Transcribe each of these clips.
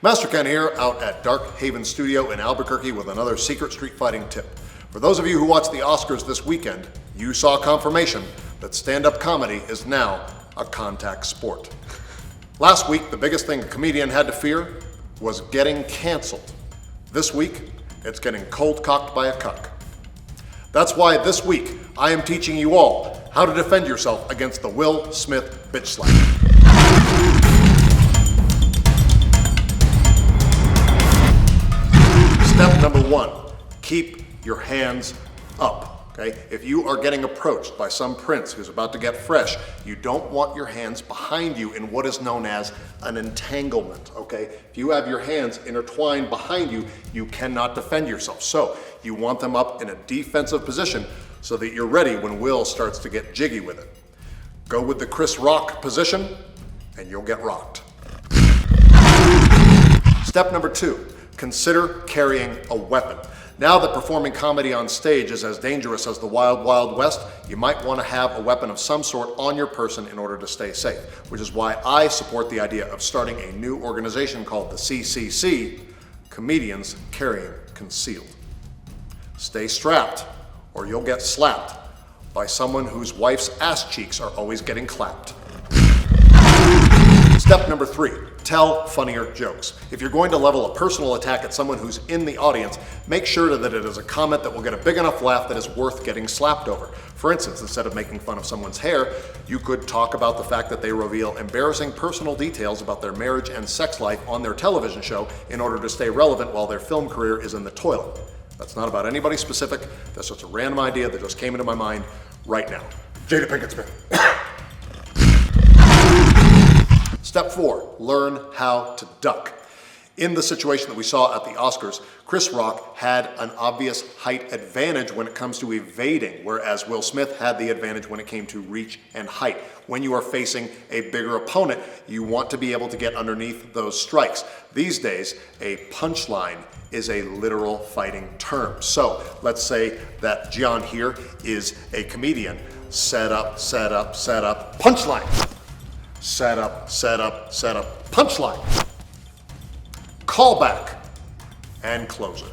Master Ken here, out at Dark Haven Studio in Albuquerque with another secret street fighting tip. For those of you who watched the Oscars this weekend, you saw confirmation that stand-up comedy is now a contact sport. Last week, the biggest thing a comedian had to fear was getting canceled. This week, it's getting cold-cocked by a cuck. That's why this week, I am teaching you all how to defend yourself against the Will Smith bitch slap. Step number one, keep your hands up, okay? If you are getting approached by some prince who's about to get fresh, you don't want your hands behind you in what is known as an entanglement, okay? If you have your hands intertwined behind you, you cannot defend yourself. So you want them up in a defensive position so that you're ready when Will starts to get jiggy with it. Go with the Chris Rock position and you'll get rocked. Step number two, consider carrying a weapon. Now that performing comedy on stage is as dangerous as the Wild Wild West, you might want to have a weapon of some sort on your person in order to stay safe, which is why I support the idea of starting a new organization called the CCC, Comedians Carrying Concealed. Stay strapped, or you'll get slapped by someone whose wife's ass cheeks are always getting clapped. Step number three, tell funnier jokes. If you're going to level a personal attack at someone who's in the audience, make sure that it is a comment that will get a big enough laugh that is worth getting slapped over. For instance, instead of making fun of someone's hair, you could talk about the fact that they reveal embarrassing personal details about their marriage and sex life on their television show in order to stay relevant while their film career is in the toilet. That's not about anybody specific. That's just a random idea that just came into my mind right now. Jada Pinkett Smith. Step four, learn how to duck. In the situation that we saw at the Oscars, Chris Rock had an obvious height advantage when it comes to evading, whereas Will Smith had the advantage when it came to reach and height. When you are facing a bigger opponent, you want to be able to get underneath those strikes. These days, a punchline is a literal fighting term. So let's say that John here is a comedian. Set up, set up, set up, punchline. Set up, set up, set up, punchline. Callback and closer.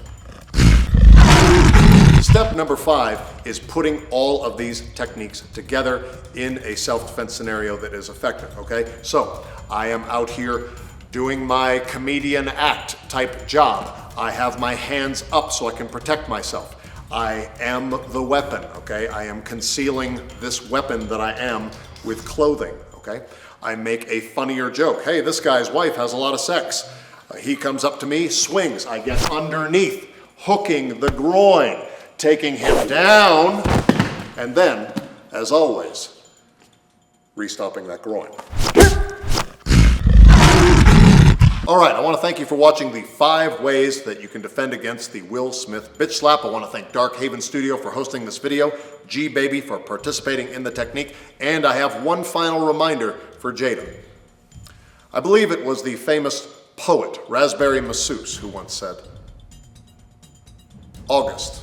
Step number five is putting all of these techniques together in a self-defense scenario that is effective, okay? So I am out here doing my comedian act type job. I have my hands up so I can protect myself. I am the weapon, okay? I am concealing this weapon that I am with clothing, okay? I make a funnier joke. Hey, this guy's wife has a lot of sex. He comes up to me, swings. I get underneath, hooking the groin, taking him down, and then, as always, restopping that groin. All right, I want to thank you for watching the 5 ways that you can defend against the Will Smith bitch slap. I want to thank Dark Haven Studio for hosting this video, G-Baby for participating in the technique, and I have one final reminder for Jada. I believe it was the famous poet, Raspberry Masseuse, who once said, August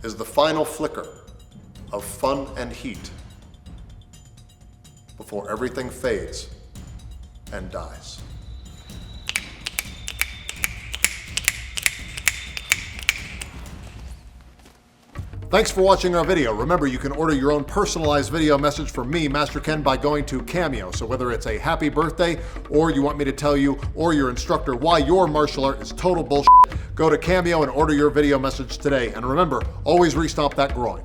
is the final flicker of fun and heat before everything fades and dies. Thanks for watching our video. Remember, you can order your own personalized video message from me, Master Ken, by going to Cameo. So whether it's a happy birthday, or you want me to tell you, or your instructor, why your martial art is total bullshit, go to Cameo and order your video message today. And remember, always restomp that groin.